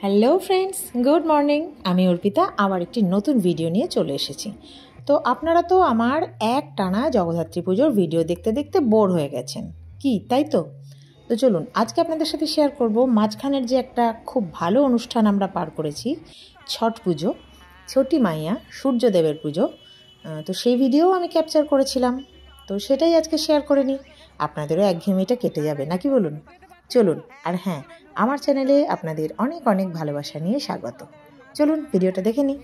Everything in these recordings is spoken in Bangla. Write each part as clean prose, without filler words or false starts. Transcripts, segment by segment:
Hello friends, good morning. আমি অর্পিতা আবার একটি নতুন ভিডিও নিয়ে চলে এসেছি। তো আপনারা তো আমার একটানা জগদ্ধাত্রী পুজোর ভিডিও দেখতে দেখতে বোর হয়ে গেছেন, কি তাই তো? তো চলুন আজকে আপনাদের সাথে শেয়ার করব মাঝখানের যে একটা খুব ভালো অনুষ্ঠান আমরা পার করেছি, ছট পুজো, ছটি মাইয়া সূর্যদেবের পুজো। তো সেই ভিডিও আমি ক্যাপচার করেছিলাম, তো সেটাই আজকে শেয়ার করে নিই। আপনাদেরও একঘেয়েমিটা কেটে যাবে নাকি বলুন? চলুন। আর হ্যাঁ, আমার চ্যানেলে আপনাদের অনেক অনেক ভালোবাসা নিয়ে স্বাগত। চলুন ভিডিওটা দেখে নিই।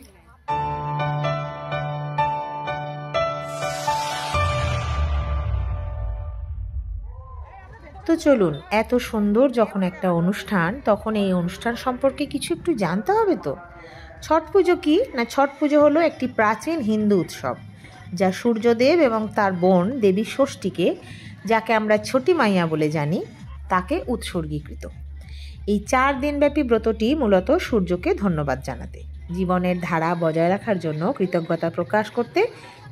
তো চলুন, এত সুন্দর যখন একটা অনুষ্ঠান, তখন এই অনুষ্ঠান সম্পর্কে কিছু একটু জানতে হবে। তো ছট পুজো কি না, ছট পুজো হলো একটি প্রাচীন হিন্দু উৎসব যা সূর্যদেব এবং তার বোন দেবী ষষ্ঠীকে, যাকে আমরা ছটি মাইয়া বলে জানি, তাকে উৎসর্গীকৃত। এই 4 দিনব্যাপী ব্রতটি মূলত সূর্যকে ধন্যবাদ জানাতে, জীবনের ধারা বজায় রাখার জন্য কৃতজ্ঞতা প্রকাশ করতে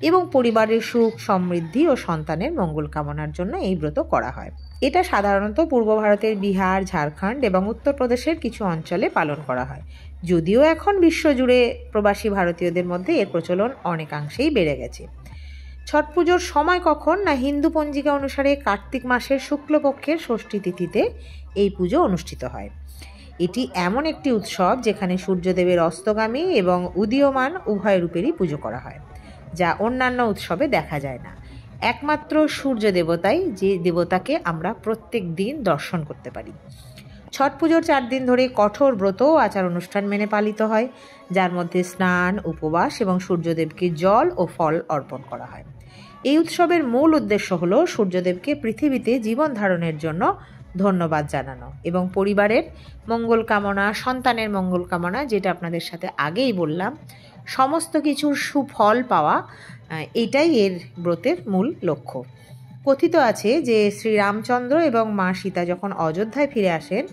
এবং পরিবারের সুখ সমৃদ্ধি ও সন্তানের মঙ্গল কামনার জন্য এই ব্রত করা হয়। এটা সাধারণত পূর্ব ভারতের বিহার, ঝাড়খণ্ড এবং উত্তরপ্রদেশের কিছু অঞ্চলে পালন করা হয়, যদিও এখন বিশ্বজুড়ে প্রবাসী ভারতীয়দের মধ্যে এর প্রচলন অনেকাংশেই বেড়ে গেছে। ছট পুজোর সময় কখন না, হিন্দু পঞ্জিকা অনুসারে কার্তিক মাসের শুক্লপক্ষের ষষ্ঠী তিথিতে এই পুজো অনুষ্ঠিত হয়। এটি এমন একটি উৎসব যেখানে সূর্যদেবের অস্তগামী এবং উদীয়মান উভয় রূপেরই পুজো করা হয়, যা অন্যান্য উৎসবে দেখা যায় না। একমাত্র সূর্য দেবতাই যে দেবতাকে আমরা প্রত্যেক দিন দর্শন করতে পারি। ছট পুজোর 4 দিন ধরে কঠোর ব্রত ও আচার অনুষ্ঠান মেনে পালিত হয়, যার মধ্যে স্নান, উপবাস এবং সূর্যদেবকে জল ও ফল অর্পণ করা হয়। এই উৎসবের মূল উদ্দেশ্য হলো সূর্যদেবকে পৃথিবীতে জীবন ধারণের জন্য ধন্যবাদ জানানো এবং পরিবারের মঙ্গল কামনা, সন্তানের মঙ্গল কামনা, যেটা আপনাদের সাথে আগেই বললাম, সমস্ত কিছুর সুফল পাওয়া, এটাই এর ব্রতের মূল লক্ষ্য। কথিত আছে যে শ্রীরামচন্দ্র এবং মা সীতা যখন অযোধ্যায় ফিরে আসেন,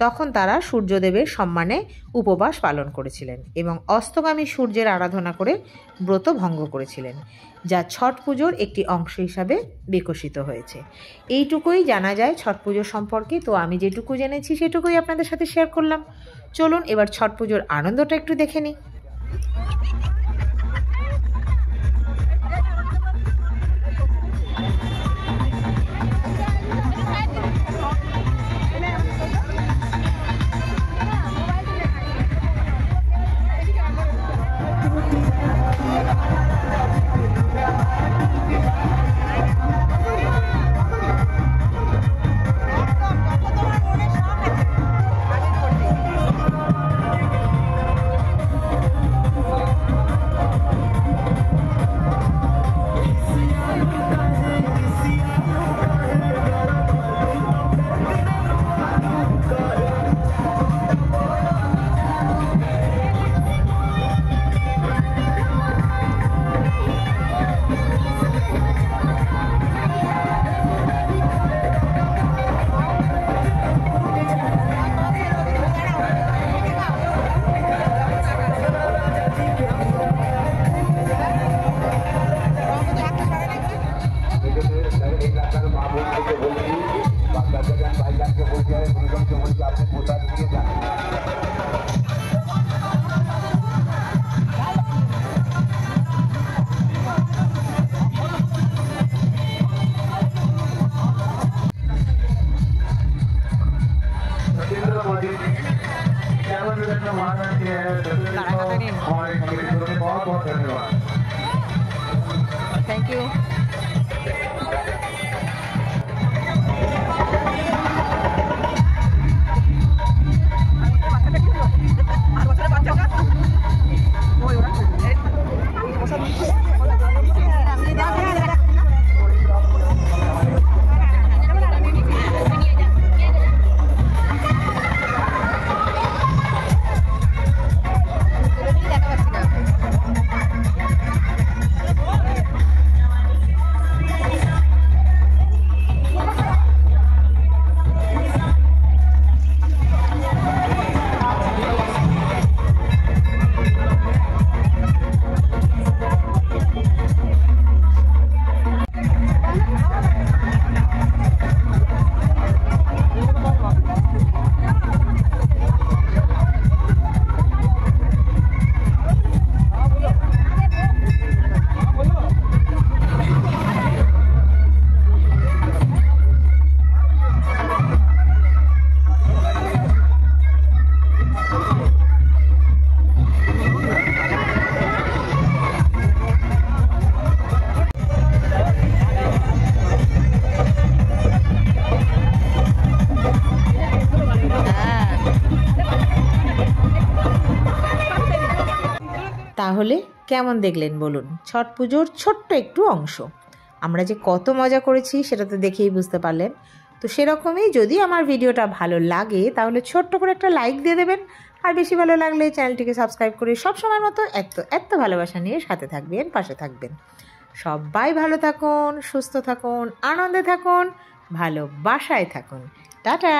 তখন তারা সূর্যদেবের সম্মানে উপবাস পালন করেছিলেন এবং অস্তগামী সূর্যের আরাধনা করে ব্রত ভঙ্গ করেছিলেন, যা ছট পুজোর একটি অংশ হিসাবে বিকশিত হয়েছে। এইটুকুই জানা যায় ছট পুজো সম্পর্কে। তো আমি যেটুকু জেনেছি সেটুকুই আপনাদের সাথে শেয়ার করলাম। চলুন এবার ছট পুজোর আনন্দটা একটু দেখে নিই। Thank you. তাহলে কেমন দেখলেন বলুন ছট পুজোর ছোট্ট একটু অংশ। আমরা যে কত মজা করেছি সেটা তো দেখেই বুঝতে পারলেন। তো সেরকমই যদি আমার ভিডিওটা ভালো লাগে তাহলে ছোট্ট করে একটা লাইক দিয়ে দেবেন, আর বেশি ভালো লাগলে চ্যানেলটিকে সাবস্ক্রাইব করে সবসময়ের মতো এত ভালোবাসা নিয়ে সাথে থাকবেন, পাশে থাকবেন। সবাই ভালো থাকুন, সুস্থ থাকুন, আনন্দে থাকুন, ভালোবাসায় থাকুন। টাটা।